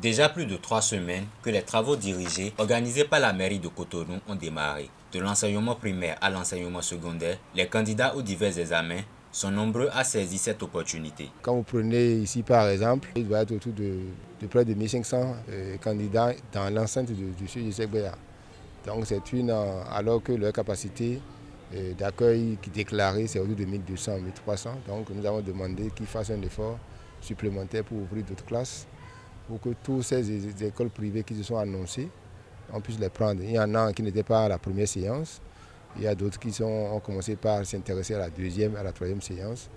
Déjà plus de 3 semaines que les travaux dirigés organisés par la mairie de Cotonou ont démarré. De l'enseignement primaire à l'enseignement secondaire, les candidats aux divers examens sont nombreux à saisir cette opportunité. Quand vous prenez ici par exemple, il doit être autour de près de 1500 candidats dans l'enceinte du CGC-Béa. Donc c'est alors que leur capacité d'accueil qui déclarée c'est autour de 1200, 1300. Donc nous avons demandé qu'ils fassent un effort supplémentaire pour ouvrir d'autres classes, pour que tous ces écoles privées qui se sont annoncées, on puisse les prendre. Il y en a qui n'étaient pas à la première séance, il y a d'autres qui ont commencé par s'intéresser à la deuxième, à la troisième séance.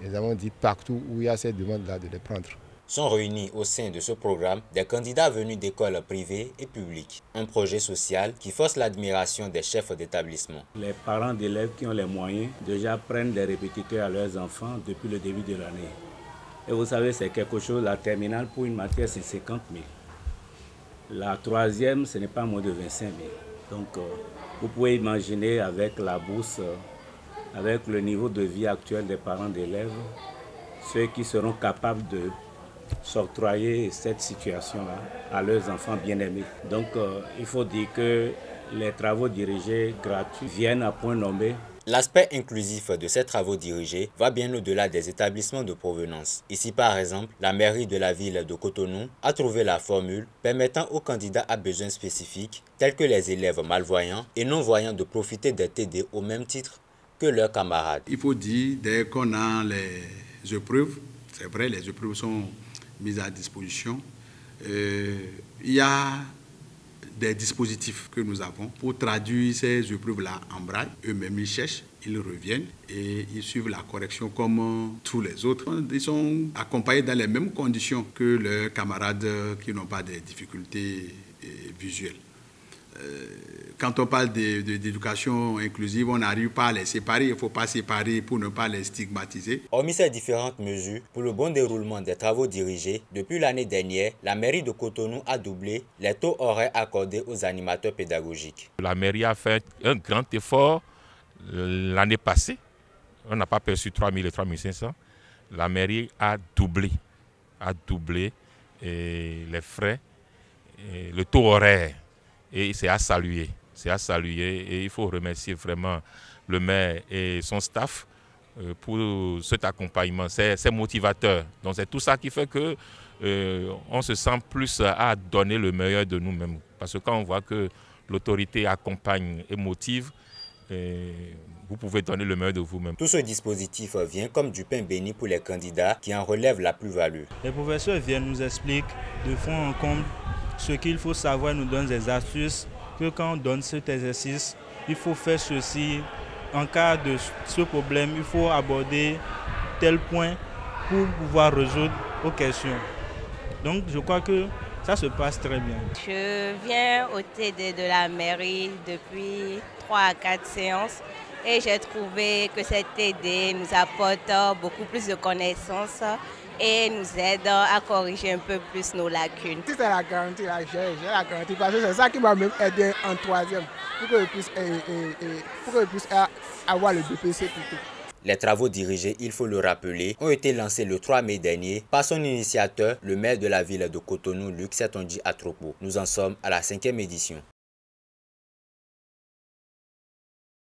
Nous avons dit partout où il y a cette demande-là de les prendre. Sont réunis au sein de ce programme des candidats venus d'écoles privées et publiques. Un projet social qui force l'admiration des chefs d'établissement. Les parents d'élèves qui ont les moyens déjà prennent des répétiteurs à leurs enfants depuis le début de l'année. Et vous savez, c'est quelque chose, la terminale pour une matière, c'est 50 000. La troisième, ce n'est pas moins de 25 000. Donc, vous pouvez imaginer avec la bourse, avec le niveau de vie actuel des parents d'élèves, ceux qui seront capables de s'octroyer cette situation-là à leurs enfants bien-aimés. Donc, il faut dire que les travaux dirigés gratuits viennent à point nommé. L'aspect inclusif de ces travaux dirigés va bien au-delà des établissements de provenance. Ici, par exemple, la mairie de la ville de Cotonou a trouvé la formule permettant aux candidats à besoins spécifiques, tels que les élèves malvoyants et non-voyants, de profiter des TD au même titre que leurs camarades. Il faut dire, dès qu'on a les épreuves, c'est vrai, les épreuves sont mises à disposition, il y a des dispositifs que nous avons pour traduire ces épreuves-là en braille. Eux-mêmes, ils cherchent, ils reviennent et ils suivent la correction comme tous les autres. Ils sont accompagnés dans les mêmes conditions que leurs camarades qui n'ont pas de difficultés visuelles. Quand on parle d'éducation inclusive, on n'arrive pas à les séparer. Il ne faut pas séparer pour ne pas les stigmatiser. Hormis ces différentes mesures, pour le bon déroulement des travaux dirigés, depuis l'année dernière, la mairie de Cotonou a doublé les taux horaires accordés aux animateurs pédagogiques. La mairie a fait un grand effort l'année passée. On n'a pas perçu 3 000 et 3 500. La mairie a doublé les frais, le taux horaire. Et c'est à saluer. Et il faut remercier vraiment le maire et son staff pour cet accompagnement. C'est motivateur. Donc c'est tout ça qui fait que on se sent plus à donner le meilleur de nous-mêmes. Parce que quand on voit que l'autorité accompagne et motive, vous pouvez donner le meilleur de vous-même. Tout ce dispositif vient comme du pain béni pour les candidats qui en relèvent la plus-value. Les professeurs viennent nous expliquer de fond en comble ce qu'il faut savoir, nous donne des astuces, que quand on donne cet exercice, il faut faire ceci. En cas de ce problème, il faut aborder tel point pour pouvoir résoudre aux questions. Donc je crois que ça se passe très bien. Je viens au TD de la mairie depuis 3 à 4 séances et j'ai trouvé que cette TD nous apporte beaucoup plus de connaissances et nous aide à corriger un peu plus nos lacunes. Si c'est la garantie, là, j'ai la garantie parce que c'est ça qui m'a même aidé en troisième pour que je puisse avoir le BPC plutôt. Les travaux dirigés, il faut le rappeler, ont été lancés le 3 mai dernier par son initiateur, le maire de la ville de Cotonou, Luc Setonji Atropo. Nous en sommes à la 5e édition.